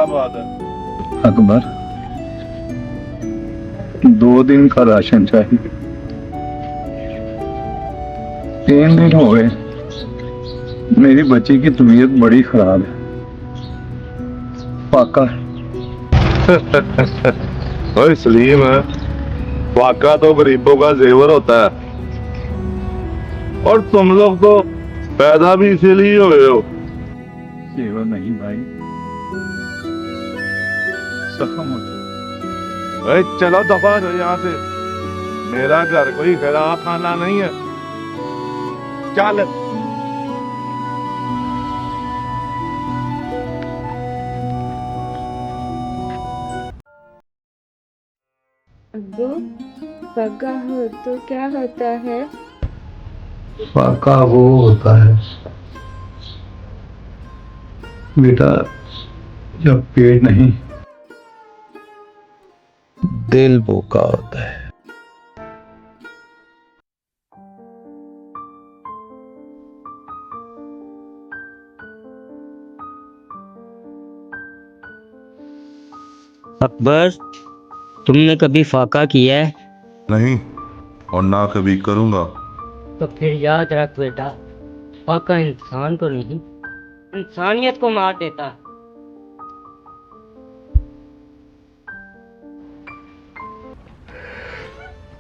बात है? अकबर, 2 दिन का राशन चाहिए। 3 दिन हो गए, मेरी बच्ची की तबीयत बड़ी खराब है। फाका है। ओए सलीम, फाका तो गरीबों का जेवर होता है, और तुम लोग तो पैदा भी इसीलिए हुए हो। सेवा नहीं भाई, जख्म होता है। ओए चलो दफा हो यहाँ से, मेरा घर कोई खड़ा खाना नहीं है। चल। अब्बू, पक्का हो तो क्या होता है? फाका वो होता है बेटा, जब पेट नहीं, दिल भूखा होता है। अकबर, तुमने कभी फाका किया है? नहीं, और ना कभी करूंगा। तो फिर याद रख बेटा, फाका इंसान को नहीं, इंसानियत को मार देता है।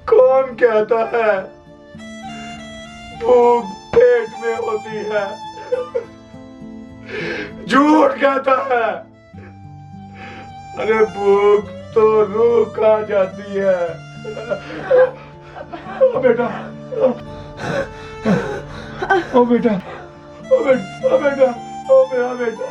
कौन कहता है भूख पेट में होती है? झूठ कहता है। अरे भूख तो रूह खा जाती है। ओ बेटा, ओ बेटा, ओ बेटा, ओ बेटा, ओ मेरा बेटा।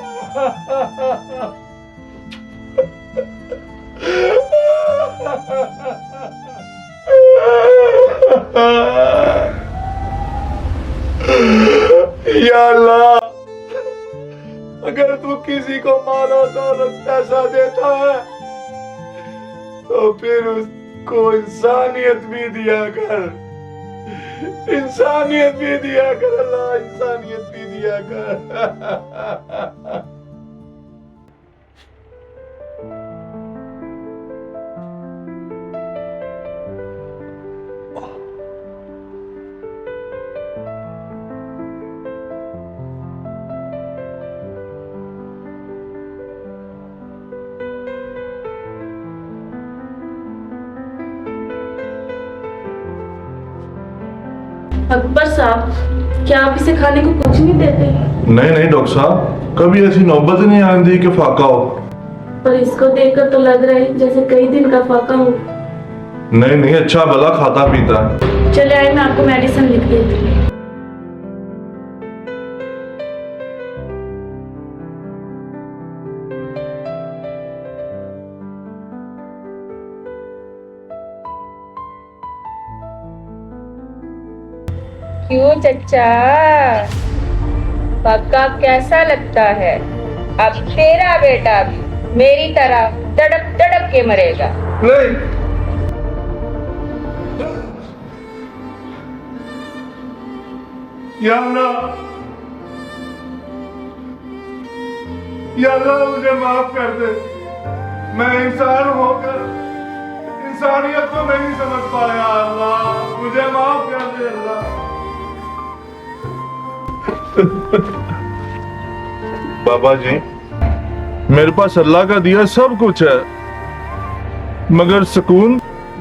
या अल्लाह, अगर तू किसी को माला दौलत पैसा देता है तो फिर उसको इंसानियत भी दिया कर। इंसानियत भी दिया कर अल्लाह, इंसानियत भी दिया कर। अकबर साहब, क्या आप इसे खाने को कुछ नहीं देते? नहीं नहीं डॉक्टर साहब, कभी ऐसी नौबत ही नहीं आती कि फाका हो। पर इसको देखकर तो लग रहा है जैसे कई दिन का फाका हो। नहीं नहीं, अच्छा भला खाता पीता है। चले आए, मैं आपको मेडिसिन लिख देती हूँ। क्यों चचा, पक्का कैसा लगता है? अब तेरा बेटा भी मेरी तरह तड़प तड़प के मरेगा। नहीं, या अल्लाह, या अल्लाह मुझे माफ कर दे। मैं इंसान होकर इंसानियत को नहीं समझ पाया। अल्लाह मुझे माफ कर दे अल्लाह। बाबा जी, मेरे पास अल्लाह का दिया सब कुछ है, मगर सुकून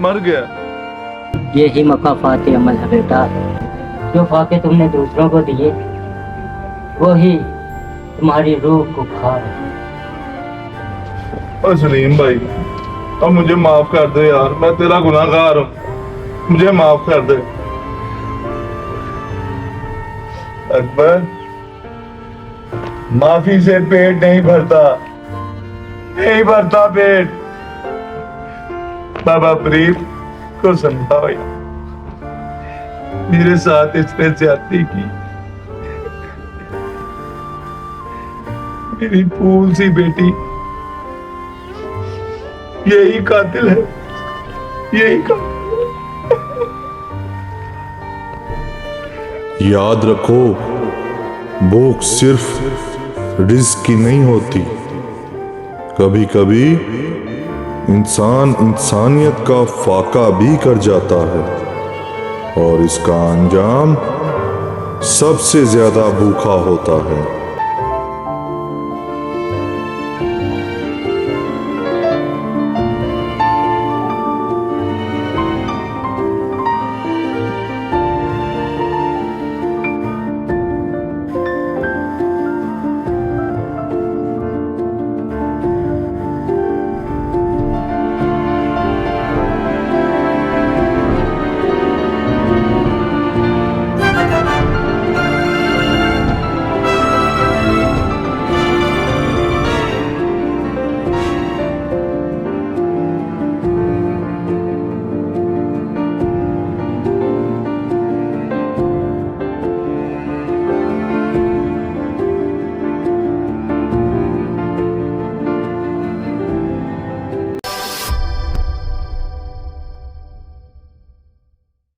मर गया। यही मकाफात अमल है बेटा। जो फाके तुमने दूसरों को दिए, वही तुम्हारी रूह को खा रहे। और सलीम भाई, अब मुझे माफ कर दे यार, मैं तेरा गुनाहगार हूँ, मुझे माफ कर दे। अकबर, माफी से पेट नहीं भरता, नहीं भरता पेट। बाबा प्रीत को समझाओ यार, मेरे साथ इसने ज्यादती की। मेरी फूल सी बेटी यही कातिल है, यही कातिल। याद रखो, भूख सिर्फ रिज्क की नहीं होती, कभी कभी इंसान इंसानियत का फाका भी कर जाता है और इसका अंजाम सबसे ज्यादा भूखा होता है।